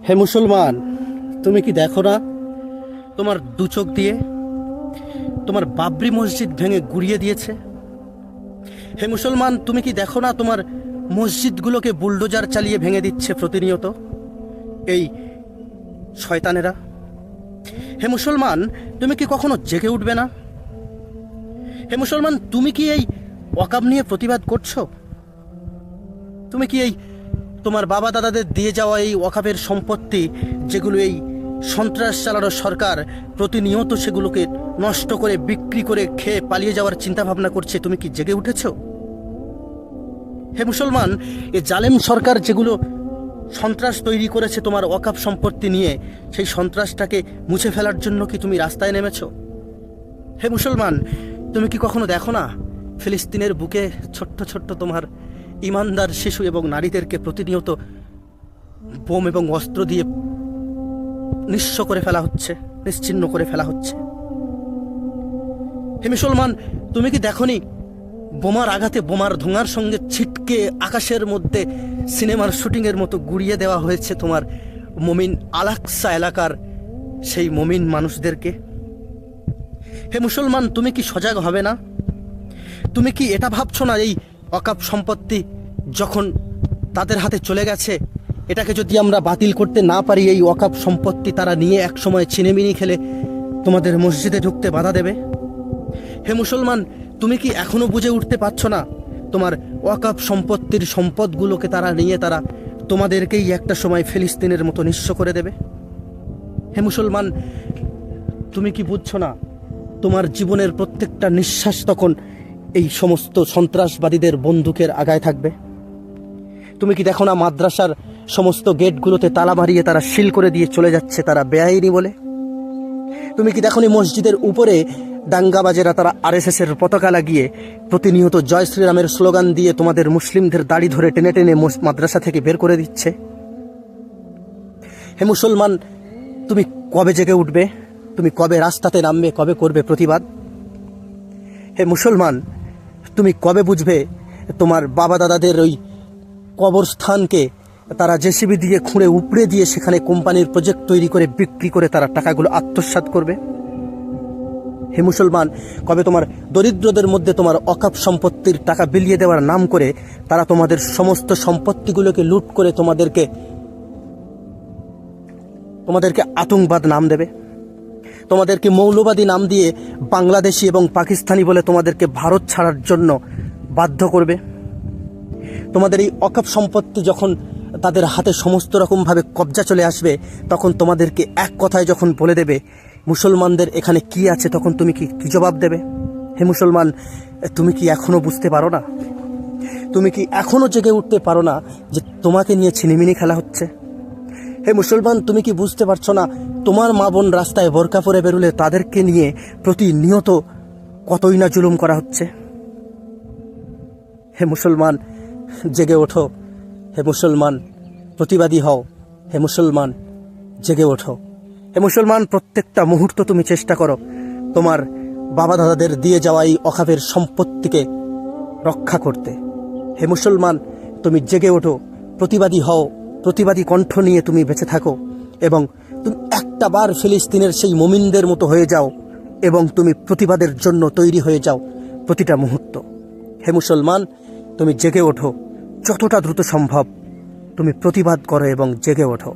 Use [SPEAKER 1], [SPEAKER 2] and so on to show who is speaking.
[SPEAKER 1] হে মুসলমান, তুমি কি দেখো না তোমার দু চোখ দিয়ে তোমার বাবরি মসজিদ ভেঙে গুড়িয়ে দিয়েছে? হে মুসলমান, তুমি কি দেখো না তোমার মসজিদগুলোকে বুলডোজার চালিয়ে ভেঙে দিচ্ছে প্রতিনিয়ত এই শয়তানেরা? হে মুসলমান, তুমি কি কখনো জেগে উঠবে না? হে মুসলমান, তুমি কি এই ওয়াকাব নিয়ে প্রতিবাদ করছো? তুমি কি এই তোমার বাবা দাদাদের দিয়ে যাওয়া এই ওয়াকাবের সম্পত্তি, যেগুলো এই সন্ত্রাস চালানো সরকার প্রতিনিয়ত সেগুলোকে নষ্ট করে বিক্রি করে খেয়ে পালিয়ে যাওয়ার চিন্তা ভাবনা করছে, তুমি কি জেগে উঠেছো? হে মুসলমান, এ জালেম সরকার যেগুলো সন্ত্রাস তৈরি করেছে তোমার ওয়াকাব সম্পত্তি নিয়ে, সেই সন্ত্রাসটাকে মুছে ফেলার জন্য কি তুমি রাস্তায় নেমেছো? হে মুসলমান, তুমি কি কখনো দেখো না ফিলিস্তিনের বুকে ছোট্ট ছোট্ট তোমার ইমানদার শিশু এবং নারীদেরকে প্রতিনিয়ত বোম এবং অস্ত্র দিয়ে নিঃস্ব করে ফেলা হচ্ছে, নিশ্চিহ্ন করে ফেলা হচ্ছে? হে মুসলমান, তুমি কি দেখনি বোমার আঘাতে বোমার ধোঁয়ার সঙ্গে ছিটকে আকাশের মধ্যে সিনেমার শুটিংয়ের মতো গুড়িয়ে দেওয়া হয়েছে তোমার মুমিন আল-আকসা এলাকার সেই মুমিন মানুষদেরকে? হে মুসলমান, তুমি কি সজাগ হবে না? তুমি কি এটা ভাবছো না এই ওয়াকাব সম্পত্তি যখন তাদের হাতে চলে গেছে, এটাকে যদি আমরা বাতিল করতে না পারি, এই ওয়াকাব সম্পত্তি তারা নিয়ে একসময় ছিনিমিনি খেলে তোমাদের মসজিদে ঢুকতে বাধা দেবে? হে মুসলমান, তুমি কি এখনো বুঝে উঠতে পারছো না তোমার ওয়াকাব সম্পত্তির সম্পদগুলোকে তারা নিয়ে তারা তোমাদেরকেই একটা সময় ফিলিস্তিনের মতো নিঃস্ব করে দেবে? হে মুসলমান, তুমি কি বুঝছো না তোমার জীবনের প্রত্যেকটা নিঃশ্বাস তখন এই সমস্ত সন্ত্রাসবাদীদের বন্দুকের আগায় থাকবে? তুমি কি দেখো না মাদ্রাসার সমস্ত গেটগুলোতে তালা মারিয়ে তারা সিল করে দিয়ে চলে যাচ্ছে তারা বেআইনি বলে? তুমি কি দেখোনি মসজিদের উপরে দাঙ্গাবাজেরা তারা আরএসএস এর পতাকা লাগিয়ে প্রতিনিয়ত জয় শ্রীরামের স্লোগান দিয়ে তোমাদের মুসলিমদের দাড়ি ধরে টেনে টেনে মাদ্রাসা থেকে বের করে দিচ্ছে? হে মুসলমান, তুমি কবে জেগে উঠবে? তুমি কবে রাস্তাতে নামবে? কবে করবে প্রতিবাদ? হে মুসলমান, তুমি কবে বুঝবে তোমার বাবা দাদাদের ওই কবরস্থানকে তারা জেসিবি দিয়ে খুঁড়ে উপড়ে দিয়ে সেখানে কোম্পানির প্রজেক্ট তৈরি করে বিক্রি করে তারা টাকাগুলো আত্মসাৎ করবে? হে মুসলমান, কবে তোমার দরিদ্রদের মধ্যে তোমার ওয়াকাব সম্পত্তির টাকা বিলিয়ে দেওয়ার নাম করে তারা তোমাদের সমস্ত সম্পত্তিগুলোকে লুট করে তোমাদেরকে আতঙ্কবাদ নাম দেবে, তোমাদেরকে মৌলবাদী নাম দিয়ে বাংলাদেশি এবং পাকিস্তানি বলে তোমাদেরকে ভারত ছাড়ার জন্য বাধ্য করবে? তোমাদের এই ওয়াকাব সম্পত্তি যখন তাদের হাতে সমস্ত রকমভাবে কবজা চলে আসবে, তখন তোমাদেরকে এক কথায় যখন বলে দেবে মুসলমানদের এখানে কি আছে, তখন তুমি কি জবাব দেবে? হে মুসলমান, তুমি কি এখনো বুঝতে পারো না? তুমি কি এখনো জেগে উঠতে পারো না যে তোমাকে নিয়ে ছিনিমিনি খেলা হচ্ছে? হে মুসলমান, তুমি কি বুঝতে পারছো না তোমার মা বোন রাস্তায় বোরকা পরে বেরোলে তাদেরকে নিয়ে প্রতিনিয়ত কতই না জুলুম করা হচ্ছে? হে মুসলমান, জেগে ওঠো। হে মুসলমান, প্রতিবাদী হও। হে মুসলমান, জেগে ওঠো। হে মুসলমান, প্রত্যেকটা মুহূর্ত তুমি চেষ্টা করো তোমার বাবা দাদাদের দিয়ে যাওয়া এই ওয়াকাবের সম্পত্তিকে রক্ষা করতে। হে মুসলমান, তুমি জেগে ওঠো, প্রতিবাদী হও, প্রতিবাদী কণ্ঠ নিয়ে তুমি বেঁচে থাকো এবং তুমি একটা বার ফিলিস্তিনের সেই মুমিনদের মতো হয়ে যাও এবং তুমি প্রতিবাদের জন্য তৈরি হয়ে যাও প্রতিটা মুহূর্ত। হে মুসলমান, তুমি জেগে ওঠো, যতটা দ্রুত সম্ভব তুমি প্রতিবাদ করো এবং জেগে ওঠো।